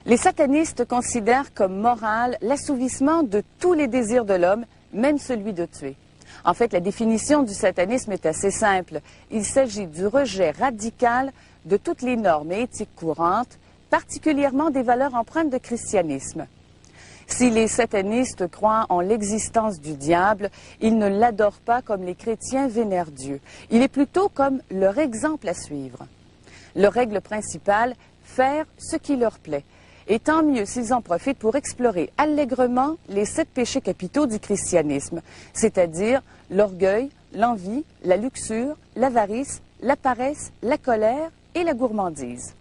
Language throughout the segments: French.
Les satanistes considèrent comme moral l'assouvissement de tous les désirs de l'homme, même celui de tuer. En fait, la définition du satanisme est assez simple. Il s'agit du rejet radical de toutes les normes et éthiques courantes, particulièrement des valeurs empreintes de christianisme. Si les satanistes croient en l'existence du diable, ils ne l'adorent pas comme les chrétiens vénèrent Dieu. Il est plutôt comme leur exemple à suivre. Leur règle principale, faire ce qui leur plaît. Et tant mieux s'ils en profitent pour explorer allègrement les 7 péchés capitaux du christianisme, c'est-à-dire l'orgueil, l'envie, la luxure, l'avarice, la paresse, la colère et la gourmandise.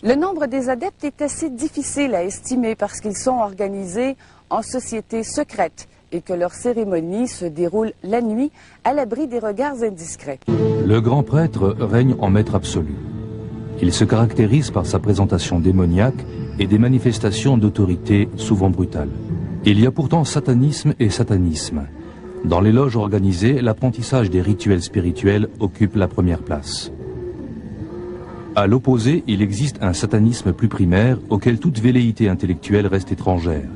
Le nombre des adeptes est assez difficile à estimer parce qu'ils sont organisés en sociétés secrètes et que leurs cérémonies se déroulent la nuit à l'abri des regards indiscrets. Le grand prêtre règne en maître absolu. Il se caractérise par sa présentation démoniaque et des manifestations d'autorité souvent brutales. Il y a pourtant satanisme et satanisme. Dans les loges organisées, l'apprentissage des rituels spirituels occupe la première place. À l'opposé, il existe un satanisme plus primaire auquel toute velléité intellectuelle reste étrangère.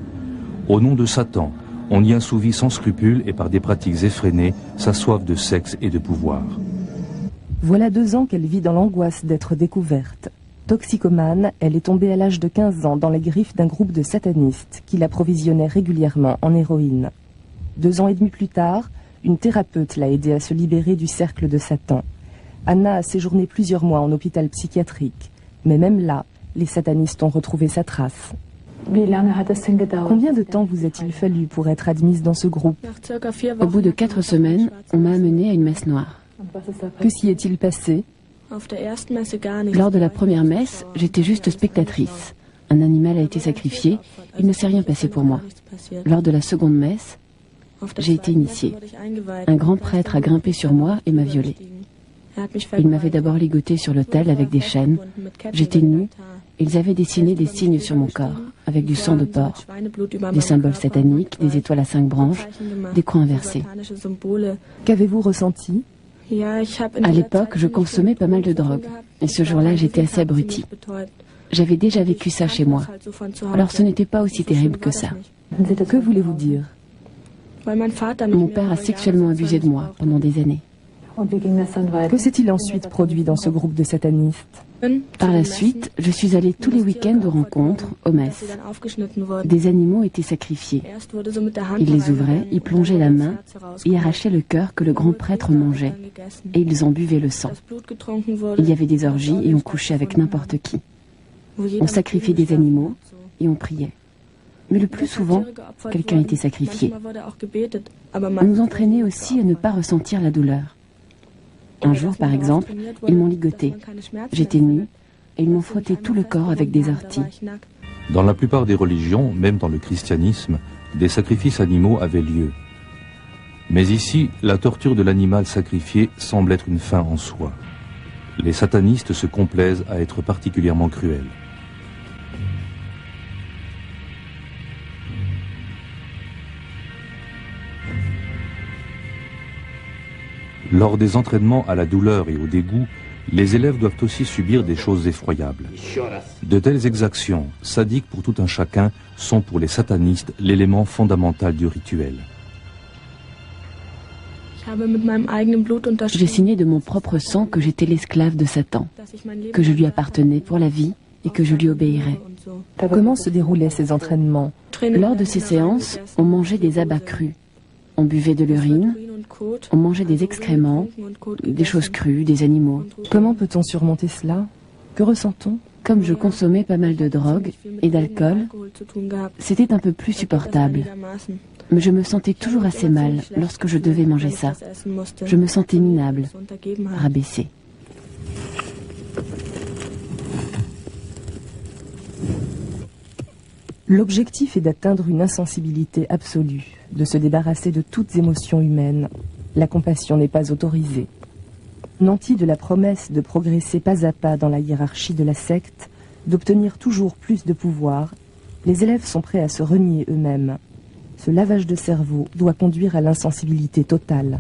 Au nom de Satan, on y assouvit sans scrupule et par des pratiques effrénées sa soif de sexe et de pouvoir. Voilà 2 ans qu'elle vit dans l'angoisse d'être découverte. Toxicomane, elle est tombée à l'âge de 15 ans dans les griffes d'un groupe de satanistes qui l'approvisionnait régulièrement en héroïne. 2 ans et demi plus tard, une thérapeute l'a aidée à se libérer du cercle de Satan. Anna a séjourné plusieurs mois en hôpital psychiatrique, mais même là, les satanistes ont retrouvé sa trace. Combien de temps vous a-t-il fallu pour être admise dans ce groupe? Au bout de 4 semaines, on m'a amenée à une messe noire. Que s'y est-il passé? Lors de la première messe, j'étais juste spectatrice. Un animal a été sacrifié, il ne s'est rien passé pour moi. Lors de la seconde messe, j'ai été initiée. Un grand prêtre a grimpé sur moi et m'a violée. Il m'avait d'abord ligotée sur l'autel avec des chaînes. J'étais nue. Ils avaient dessiné des signes sur mon corps, avec du sang de porc, des symboles sataniques, des étoiles à 5 branches, des croix inversées. Qu'avez-vous ressenti? À l'époque, je consommais pas mal de drogue. Et ce jour-là, j'étais assez abrutie. J'avais déjà vécu ça chez moi. Alors ce n'était pas aussi terrible que ça. Que voulez-vous dire? Mon père a sexuellement abusé de moi pendant des années. Que s'est-il ensuite produit dans ce groupe de satanistes? Par la suite, je suis allée tous les week-ends aux rencontres, aux messes. Des animaux étaient sacrifiés. Ils les ouvraient, y plongeaient la main et arrachaient le cœur que le grand prêtre mangeait. Et ils en buvaient le sang. Il y avait des orgies et on couchait avec n'importe qui. On sacrifiait des animaux et on priait. Mais le plus souvent, quelqu'un était sacrifié. On nous entraînait aussi à ne pas ressentir la douleur. Un jour, par exemple, ils m'ont ligotée. J'étais nue et ils m'ont frotté tout le corps avec des orties. Dans la plupart des religions, même dans le christianisme, des sacrifices animaux avaient lieu. Mais ici, la torture de l'animal sacrifié semble être une fin en soi. Les satanistes se complaisent à être particulièrement cruels. Lors des entraînements à la douleur et au dégoût, les élèves doivent aussi subir des choses effroyables. De telles exactions, sadiques pour tout un chacun, sont pour les satanistes l'élément fondamental du rituel. J'ai signé de mon propre sang que j'étais l'esclave de Satan, que je lui appartenais pour la vie et que je lui obéirais. Comment se déroulaient ces entraînements? Lors de ces séances, on mangeait des abats crus, on buvait de l'urine, on mangeait des excréments, des choses crues, des animaux. Comment peut-on surmonter cela? Que ressent-on? Comme je consommais pas mal de drogue et d'alcool, c'était un peu plus supportable. Mais je me sentais toujours assez mal lorsque je devais manger ça. Je me sentais minable, rabaissée. L'objectif est d'atteindre une insensibilité absolue, de se débarrasser de toutes émotions humaines. La compassion n'est pas autorisée. Nantis de la promesse de progresser pas à pas dans la hiérarchie de la secte, d'obtenir toujours plus de pouvoir, les élèves sont prêts à se renier eux-mêmes. Ce lavage de cerveau doit conduire à l'insensibilité totale.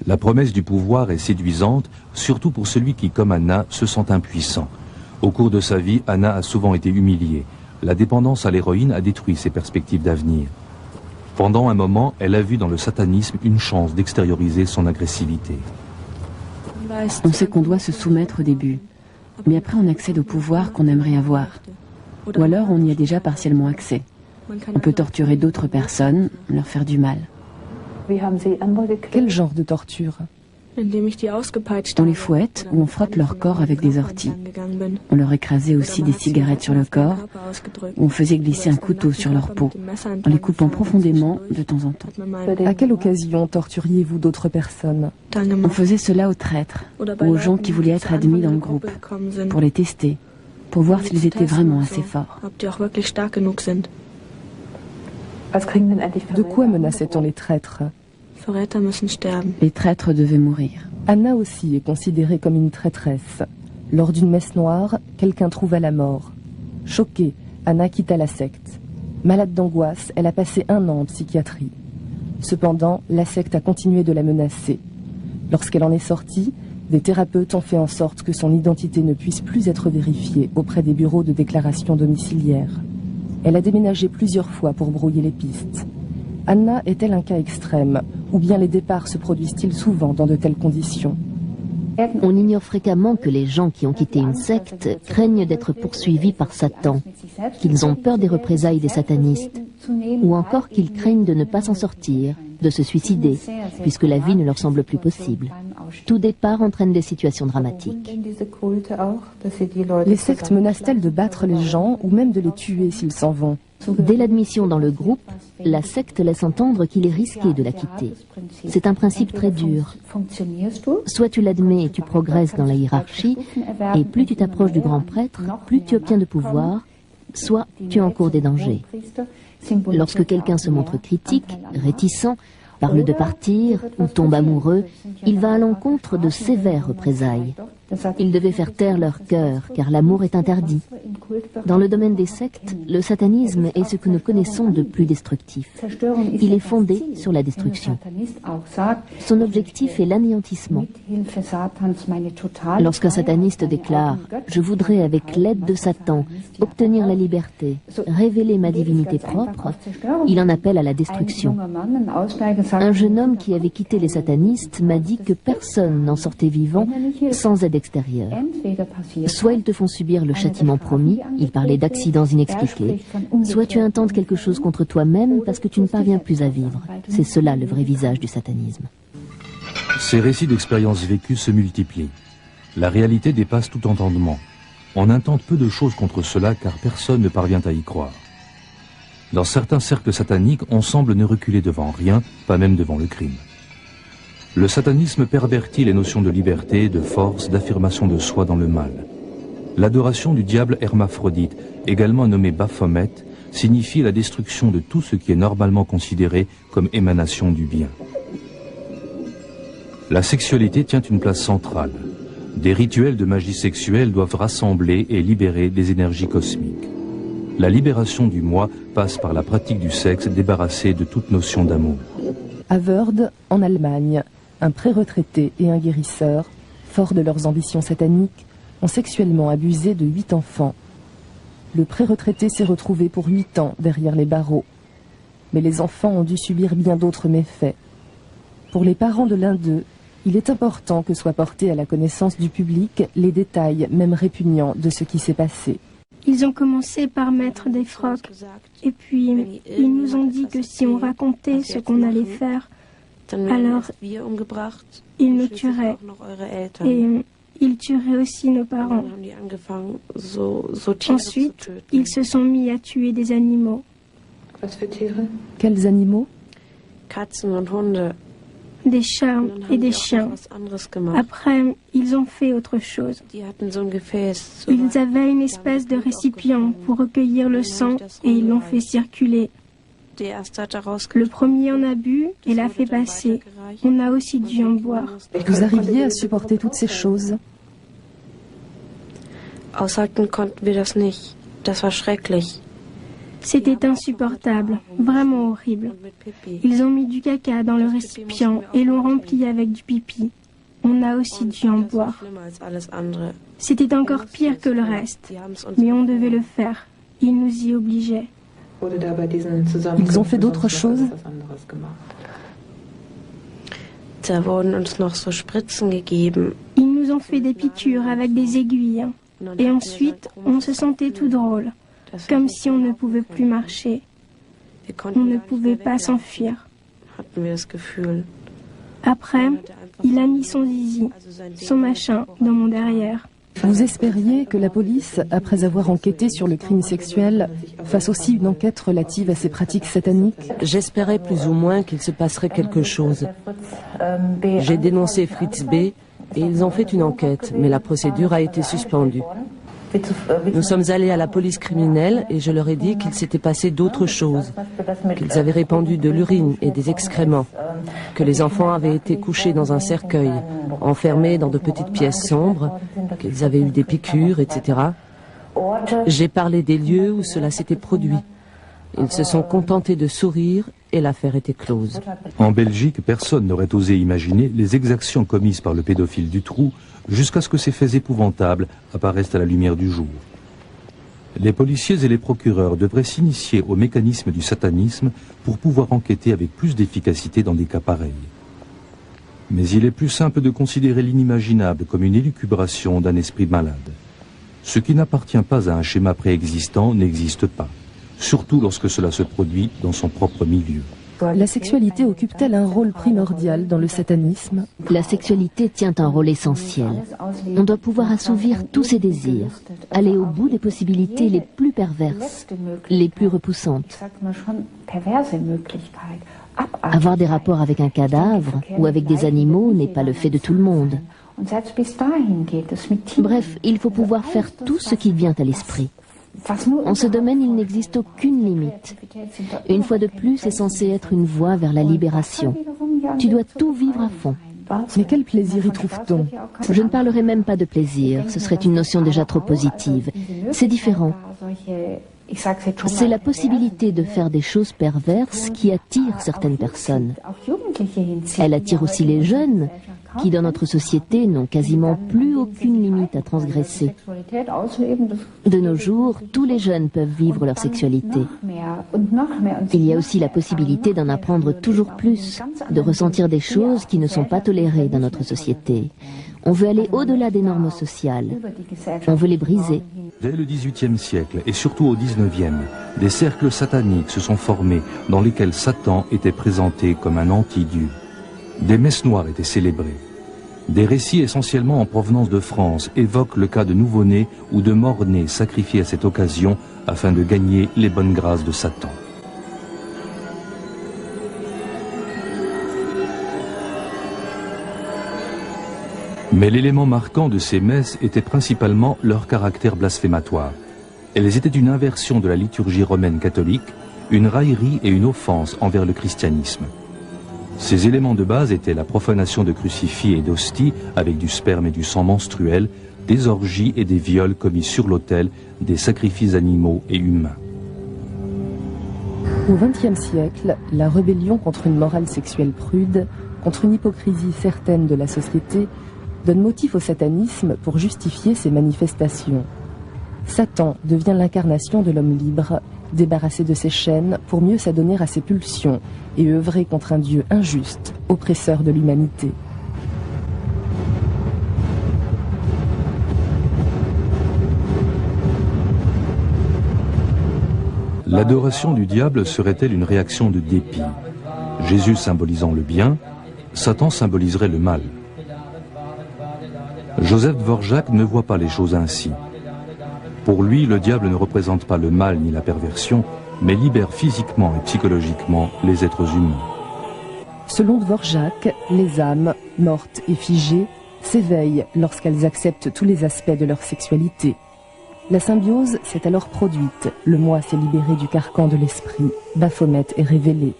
La promesse du pouvoir est séduisante, surtout pour celui qui, comme Anna, se sent impuissant. Au cours de sa vie, Anna a souvent été humiliée. La dépendance à l'héroïne a détruit ses perspectives d'avenir. Pendant un moment, elle a vu dans le satanisme une chance d'extérioriser son agressivité. On sait qu'on doit se soumettre au début, mais après on accède au pouvoir qu'on aimerait avoir. Ou alors on y a déjà partiellement accès. On peut torturer d'autres personnes, leur faire du mal. Quel genre de torture? On les fouette ou on frotte leur corps avec des orties. On leur écrasait aussi des cigarettes sur le corps ou on faisait glisser un couteau sur leur peau, en les coupant profondément de temps en temps. À quelle occasion torturiez-vous d'autres personnes? On faisait cela aux traîtres ou aux gens qui voulaient être admis dans le groupe, pour les tester, pour voir s'ils étaient vraiment assez forts. De quoi menaçait-on les traîtres? Les traîtres devaient mourir. Anna aussi est considérée comme une traîtresse. Lors d'une messe noire, quelqu'un trouva la mort. Choquée, Anna quitta la secte. Malade d'angoisse, elle a passé 1 an en psychiatrie. Cependant, la secte a continué de la menacer. Lorsqu'elle en est sortie, des thérapeutes ont fait en sorte que son identité ne puisse plus être vérifiée auprès des bureaux de déclaration domiciliaire. Elle a déménagé plusieurs fois pour brouiller les pistes. Anna est-elle un cas extrême, ou bien les départs se produisent-ils souvent dans de telles conditions? On ignore fréquemment que les gens qui ont quitté une secte craignent d'être poursuivis par Satan, qu'ils ont peur des représailles des satanistes, ou encore qu'ils craignent de ne pas s'en sortir, de se suicider, puisque la vie ne leur semble plus possible. Tout départ entraîne des situations dramatiques. Les sectes menacent-elles de battre les gens ou même de les tuer s'ils s'en vont? Dès l'admission dans le groupe, la secte laisse entendre qu'il est risqué de la quitter. C'est un principe très dur. Soit tu l'admets et tu progresses dans la hiérarchie, et plus tu t'approches du grand prêtre, plus tu obtiens de pouvoir, soit tu encours des dangers. Lorsque quelqu'un se montre critique, réticent, parle de partir ou tombe amoureux, il va à l'encontre de sévères représailles. Ils devaient faire taire leur cœur, car l'amour est interdit. Dans le domaine des sectes, le satanisme est ce que nous connaissons de plus destructif. Il est fondé sur la destruction. Son objectif est l'anéantissement. Lorsqu'un sataniste déclare « Je voudrais, avec l'aide de Satan, obtenir la liberté, révéler ma divinité propre », il en appelle à la destruction. Un jeune homme qui avait quitté les satanistes m'a dit que personne n'en sortait vivant sans aide extérieure. Soit ils te font subir le châtiment promis, il parlait d'accidents inexpliqués, soit tu intentes quelque chose contre toi-même parce que tu ne parviens plus à vivre. C'est cela le vrai visage du satanisme. Ces récits d'expériences vécues se multiplient. La réalité dépasse tout entendement. On intente peu de choses contre cela car personne ne parvient à y croire. Dans certains cercles sataniques, on semble ne reculer devant rien, pas même devant le crime. Le satanisme pervertit les notions de liberté, de force, d'affirmation de soi dans le mal. L'adoration du diable hermaphrodite, également nommé Baphomet, signifie la destruction de tout ce qui est normalement considéré comme émanation du bien. La sexualité tient une place centrale. Des rituels de magie sexuelle doivent rassembler et libérer des énergies cosmiques. La libération du moi passe par la pratique du sexe débarrassé de toute notion d'amour. À Wörth, en Allemagne, un pré-retraité et un guérisseur, forts de leurs ambitions sataniques, ont sexuellement abusé de 8 enfants. Le pré-retraité s'est retrouvé pour 8 ans derrière les barreaux. Mais les enfants ont dû subir bien d'autres méfaits. Pour les parents de l'un d'eux, il est important que soient portés à la connaissance du public les détails, même répugnants, de ce qui s'est passé. Ils ont commencé par mettre des frocs. Et puis, ils nous ont dit que si on racontait ce qu'on allait faire, alors ils nous tueraient. Et ils tueraient aussi nos parents. Ensuite, ils se sont mis à tuer des animaux. Quels animaux? Des chats et des chiens. Après, ils ont fait autre chose. Ils avaient une espèce de récipient pour recueillir le sang et ils l'ont fait circuler. Le premier en a bu et l'a fait passer. On a aussi dû en boire. Vous arriviez à supporter toutes ces choses? C'était insupportable, vraiment horrible. Ils ont mis du caca dans le récipient et l'ont rempli avec du pipi. on a aussi dû en boire. C'était encore pire que le reste, mais on devait le faire. Ils nous y obligeaient. Ils ont fait d'autres choses? Ils nous ont fait des piqûres avec des aiguilles. Et ensuite, on se sentait tout drôle, comme si on ne pouvait plus marcher. On ne pouvait pas s'enfuir. Après, il a mis son zizi, son machin, dans mon derrière. Vous espériez que la police, après avoir enquêté sur le crime sexuel, fasse aussi une enquête relative à ces pratiques sataniques? J'espérais plus ou moins qu'il se passerait quelque chose. J'ai dénoncé Fritz B et ils ont fait une enquête, mais la procédure a été suspendue. Nous sommes allés à la police criminelle et je leur ai dit qu'il s'était passé d'autres choses, qu'ils avaient répandu de l'urine et des excréments, que les enfants avaient été couchés dans un cercueil, enfermés dans de petites pièces sombres, qu'ils avaient eu des piqûres, etc. J'ai parlé des lieux où cela s'était produit. Ils se sont contentés de sourire et l'affaire était close. En Belgique, personne n'aurait osé imaginer les exactions commises par le pédophile Dutroux jusqu'à ce que ces faits épouvantables apparaissent à la lumière du jour. Les policiers et les procureurs devraient s'initier au mécanisme du satanisme pour pouvoir enquêter avec plus d'efficacité dans des cas pareils. Mais il est plus simple de considérer l'inimaginable comme une élucubration d'un esprit malade. Ce qui n'appartient pas à un schéma préexistant n'existe pas, surtout lorsque cela se produit dans son propre milieu. La sexualité occupe-t-elle un rôle primordial dans le satanisme? La sexualité tient un rôle essentiel. On doit pouvoir assouvir tous ses désirs, aller au bout des possibilités les plus perverses, les plus repoussantes. Avoir des rapports avec un cadavre ou avec des animaux n'est pas le fait de tout le monde. Bref, il faut pouvoir faire tout ce qui vient à l'esprit. En ce domaine, il n'existe aucune limite. Une fois de plus, c'est censé être une voie vers la libération. Tu dois tout vivre à fond. Mais quel plaisir y trouve-t-on? Je ne parlerai même pas de plaisir, ce serait une notion déjà trop positive. C'est différent. C'est la possibilité de faire des choses perverses qui attire certaines personnes. Elle attire aussi les jeunes, qui dans notre société n'ont quasiment plus aucune limite à transgresser. De nos jours, tous les jeunes peuvent vivre leur sexualité. Il y a aussi la possibilité d'en apprendre toujours plus, de ressentir des choses qui ne sont pas tolérées dans notre société. On veut aller au-delà des normes sociales. On veut les briser. Dès le XVIIIe siècle et surtout au XIXe, des cercles sataniques se sont formés dans lesquels Satan était présenté comme un anti-dieu. Des messes noires étaient célébrées. Des récits essentiellement en provenance de France évoquent le cas de nouveau-nés ou de morts-nés sacrifiés à cette occasion afin de gagner les bonnes grâces de Satan. Mais l'élément marquant de ces messes était principalement leur caractère blasphématoire. Elles étaient une inversion de la liturgie romaine catholique, une raillerie et une offense envers le christianisme. Ces éléments de base étaient la profanation de crucifix et d'hosties avec du sperme et du sang menstruel, des orgies et des viols commis sur l'autel, des sacrifices animaux et humains. Au XXe siècle, la rébellion contre une morale sexuelle prude, contre une hypocrisie certaine de la société, donne motif au satanisme pour justifier ses manifestations. Satan devient l'incarnation de l'homme libre, débarrassé de ses chaînes pour mieux s'adonner à ses pulsions et œuvrer contre un Dieu injuste, oppresseur de l'humanité. L'adoration du diable serait-elle une réaction de dépit? Jésus symbolisant le bien, Satan symboliserait le mal. Joseph Dvorak ne voit pas les choses ainsi. Pour lui, le diable ne représente pas le mal ni la perversion, mais libère physiquement et psychologiquement les êtres humains. Selon Dvorak, les âmes, mortes et figées, s'éveillent lorsqu'elles acceptent tous les aspects de leur sexualité. La symbiose s'est alors produite, le moi s'est libéré du carcan de l'esprit, Baphomet est révélé.